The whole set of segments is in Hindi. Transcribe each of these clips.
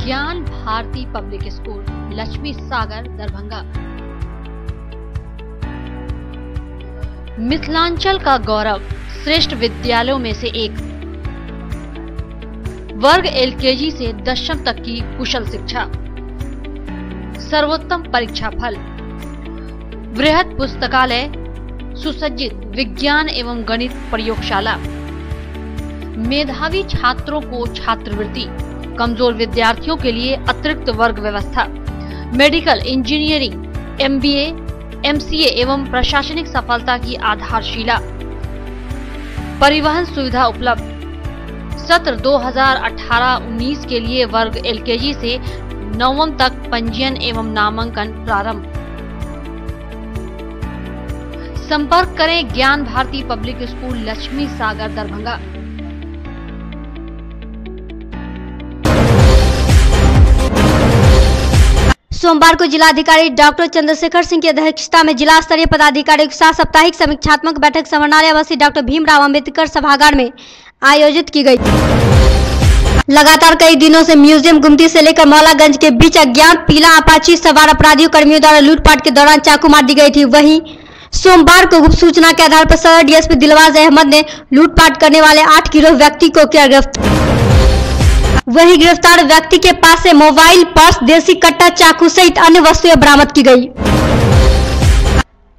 ज्ञान भारती पब्लिक स्कूल, लक्ष्मी सागर, दरभंगा। मिथिलांचल का गौरव, श्रेष्ठ विद्यालयों में से एक। वर्ग एलकेजी से दशम तक की कुशल शिक्षा, सर्वोत्तम परीक्षा फल, वृहद पुस्तकालय, सुसज्जित विज्ञान एवं गणित प्रयोगशाला, मेधावी छात्रों को छात्रवृत्ति, कमजोर विद्यार्थियों के लिए अतिरिक्त वर्ग व्यवस्था, मेडिकल, इंजीनियरिंग, एमबीए, एमसीए एवं प्रशासनिक सफलता की आधारशिला, परिवहन सुविधा उपलब्ध। सत्र 2018-19 के लिए वर्ग एलकेजी से 9वीं तक पंजीयन एवं नामांकन प्रारंभ। संपर्क करें ज्ञान भारती पब्लिक स्कूल, लक्ष्मी सागर, दरभंगा। सोमवार को जिलाधिकारी डॉक्टर चंद्रशेखर सिंह की अध्यक्षता में जिला स्तरीय पदाधिकारियों के साथ साप्ताहिक समीक्षात्मक बैठक समन्वय आवासीय डॉक्टर भीमराव अंबेडकर सभागार में आयोजित की गई। लगातार कई दिनों से म्यूजियम गुमटी से लेकर मौलागंज के बीच अज्ञात पीला अपाची सवार अपराधियों कर्मियों द्वारा लूटपाट के दौरान चाकू मार दी गई थी। वहीं सोमवार को गुप्त सूचना के आधार पर सदर डीएसपी दिलबाग अहमद ने लूटपाट करने वाले 8 गिरोह व्यक्ति को किया गिरफ्तार। वही गिरफ्तार व्यक्ति के पास से मोबाइल, पर्स, देसी कट्टा, चाकू सहित अन्य वस्तुएं बरामद की गई।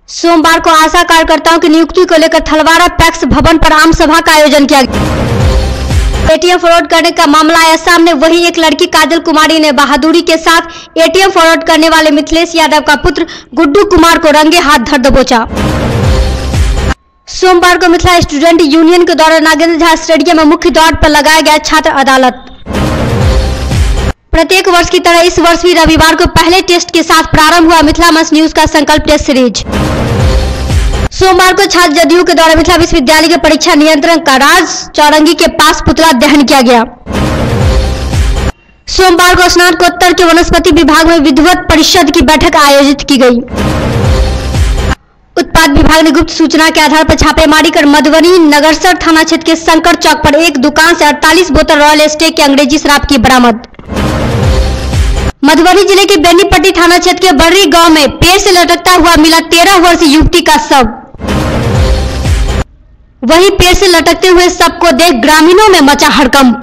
सोमवार को आशा कार्यकर्ताओं की नियुक्ति को लेकर थलवाड़ा पैक्स भवन पर आम सभा का आयोजन किया गया। एटीएम फ्रॉड करने का मामला आया सामने। वही एक लड़की काजल कुमारी ने बहादुरी के साथ एटीएम फ्रॉड करने वाले मिथिलेश यादव का पुत्र गुड्डू कुमार को रंगे हाथ धर दबोचा। सोमवार को मिथिला स्टूडेंट यूनियन के द्वारा नागेंद्र झा स्टेडियम में मुख्य द्वार पर लगाया गया छात्र अदालत। प्रत्येक वर्ष की तरह इस वर्ष भी रविवार को पहले टेस्ट के साथ प्रारंभ हुआ मिथिला मंच न्यूज का संकल्प टेस्ट सीरीज। सोमवार को छात्र जदयू के द्वारा मिथिला विश्वविद्यालय के परीक्षा नियंत्रण का राज चौरंगी के पास पुतला दहन किया गया। सोमवार को स्नातकोत्तर के वनस्पति विभाग में विधिवत परिषद की बैठक आयोजित की गई। उत्पाद विभाग ने गुप्त सूचना के आधार पर छापेमारी कर मधुबनी नगरसर थाना क्षेत्र के शंकर चौक पर एक दुकान से 48 बोतल रॉयल स्टेक की अंग्रेजी शराब की बरामद। मधुबनी जिले के बेनीपट्टी थाना क्षेत्र के बर्री गांव में पेड़ से लटकता हुआ मिला 13 वर्षीय युवती का शव। वही पेड़ से लटकते हुए शव को देख ग्रामीणों में मचा हड़कंप,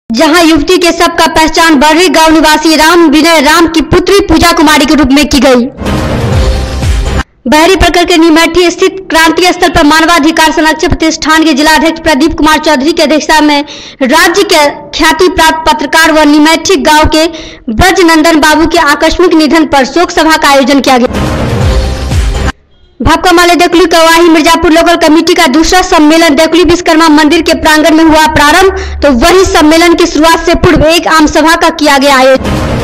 जहां युवती के शव का पहचान बर्री गांव निवासी राम विनय राम की पुत्री पूजा कुमारी के रूप में की गई। बहरी प्रखंड के निमैठी स्थित क्रांति स्थल पर मानवाधिकार संरक्षण प्रतिष्ठान के जिला अध्यक्ष प्रदीप कुमार चौधरी की अध्यक्षता में राज्य के ख्याति प्राप्त पत्रकार व निमैठी गांव के ब्रजनंदन बाबू के आकस्मिक निधन पर शोक सभा का आयोजन किया गया। भापका माले देकुली कवाही मिर्जापुर लोकल कमेटी का दूसरा सम्मेलन देकुली विश्वकर्मा मंदिर के प्रांगण में हुआ प्रारंभ। तो वही सम्मेलन की शुरुआत से पूर्व एक आम सभा का किया गया आयोजन।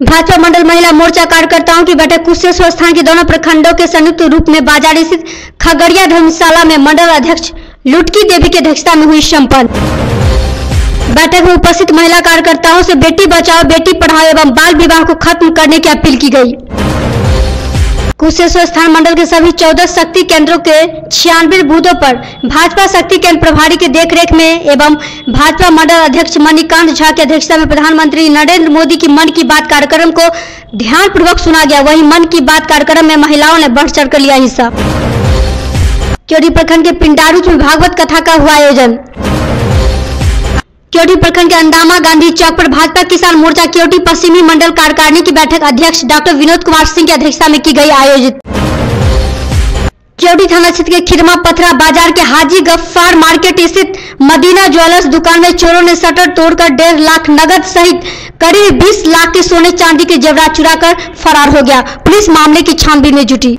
भाजपा मंडल महिला मोर्चा कार्यकर्ताओं की बैठक कुशेश्वर स्थान के दोनों प्रखंडों के संयुक्त रूप में बाजार स्थित खगड़िया धर्मशाला में मंडल अध्यक्ष लुटकी देवी की अध्यक्षता में हुई संपन्न। बैठक में उपस्थित महिला कार्यकर्ताओं से बेटी बचाओ बेटी पढ़ाओ एवं बाल विवाह को खत्म करने की अपील की गई। कुशेश्वर स्थान मंडल के सभी 14 शक्ति केंद्रों के 96 बूथों पर भाजपा शक्ति केंद्र प्रभारी की देखरेख में एवं भाजपा मंडल अध्यक्ष मणिकांत झा की अध्यक्षता में प्रधानमंत्री नरेंद्र मोदी की मन की बात कार्यक्रम को ध्यानपूर्वक सुना गया। वहीं मन की बात कार्यक्रम में महिलाओं ने बढ़ चढ़कर लिया हिस्सा। क्योटी प्रखंड के पिंडारूच में भागवत कथा का हुआ आयोजन। क्योटी प्रखंड के अंदामा गांधी चौक पर भाजपा किसान मोर्चा क्योटी पश्चिमी मंडल कार्यकारिणी की बैठक अध्यक्ष डॉक्टर विनोद कुमार सिंह की अध्यक्षता में की गई आयोजित। क्योटी थाना क्षेत्र के खिरमा पथरा बाजार के हाजी गफ्फार मार्केट स्थित मदीना ज्वेलर्स दुकान में चोरों ने शटर तोड़कर 1.5 लाख नगद सहित करीब 20 लाख के सोने चांदी के जेवरात चुरा कर फरार हो गया। पुलिस मामले की छानबीन में जुटी।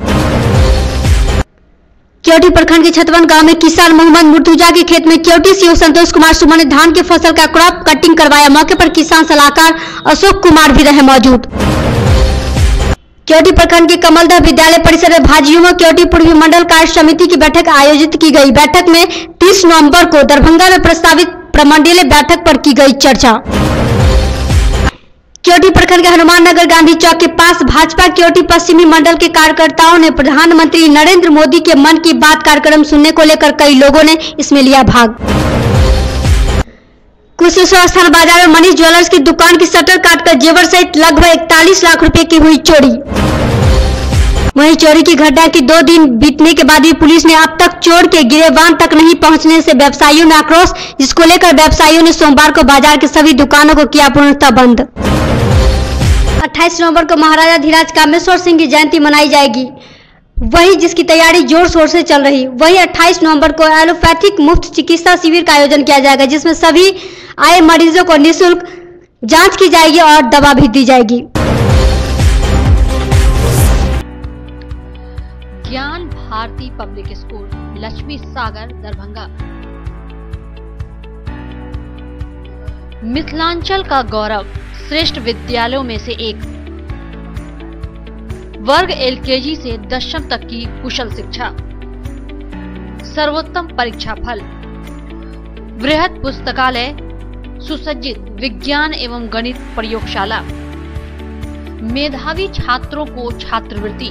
क्योटी प्रखंड के छतवन गांव में किसान मोहम्मद मुर्तुजा के खेत में क्योटी सीओ संतोष कुमार सुमन ने धान की फसल का क्रॉप कटिंग करवाया। मौके पर किसान सलाहकार अशोक कुमार भी रहे मौजूद। क्योटी प्रखंड के कमलदह विद्यालय परिसर में भाजयुमो क्योटी पूर्वी मंडल कार्य समिति की बैठक आयोजित की गई। बैठक में 30 नवंबर को दरभंगा में प्रस्तावित प्रमंडलीय बैठक पर की गई चर्चा। क्योटी प्रखंड के हनुमान नगर गांधी चौक के पास भाजपा क्योटी पश्चिमी मंडल के कार्यकर्ताओं ने प्रधानमंत्री नरेंद्र मोदी के मन की बात कार्यक्रम सुनने को लेकर कई लोगों ने इसमें लिया भाग। कुशेश्वर स्थान बाजार में मनीष ज्वेलर्स की दुकान की शटर काटकर जेवर सहित लगभग 41 लाख रुपए की हुई चोरी। वहीं चोरी की घटना की 2 दिन बीतने के बाद भी पुलिस ने अब तक चोर के गिरेबान तक नहीं पहुंचने से व्यवसायियों में आक्रोश, जिसको लेकर व्यवसायियों ने सोमवार को बाजार की सभी दुकानों को किया पूर्णतः बंद। 28 नवंबर को महाराजा धीराज कामेश्वर सिंह की जयंती मनाई जाएगी, वही जिसकी तैयारी जोर शोर से चल रही। वही 28 नवंबर को एलोपैथिक मुफ्त चिकित्सा शिविर का आयोजन किया जाएगा, जिसमें सभी आए मरीजों को निःशुल्क जांच की जाएगी और दवा भी दी जाएगी। ज्ञान भारती पब्लिक स्कूल लक्ष्मी सागर दरभंगा मिथिलांचल का गौरव, श्रेष्ठ विद्यालयों में से एक। वर्ग एलकेजी से 10वीं तक की कुशल शिक्षा, सर्वोत्तम परीक्षा फल, वृहद पुस्तकालय, सुसज्जित विज्ञान एवं गणित प्रयोगशाला, मेधावी छात्रों को छात्रवृत्ति,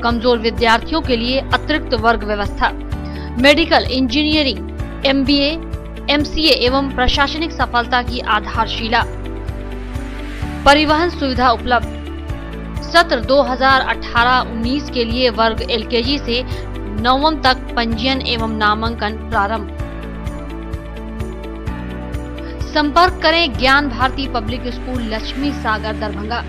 कमजोर विद्यार्थियों के लिए अतिरिक्त वर्ग व्यवस्था, मेडिकल इंजीनियरिंग, MBA, MCA एवं प्रशासनिक सफलता की आधारशिला, परिवहन सुविधा उपलब्ध। सत्र 2018-19 के लिए वर्ग एलकेजी से 9वीं तक पंजीयन एवं नामांकन प्रारंभ। संपर्क करें ज्ञान भारती पब्लिक स्कूल लक्ष्मी सागर दरभंगा।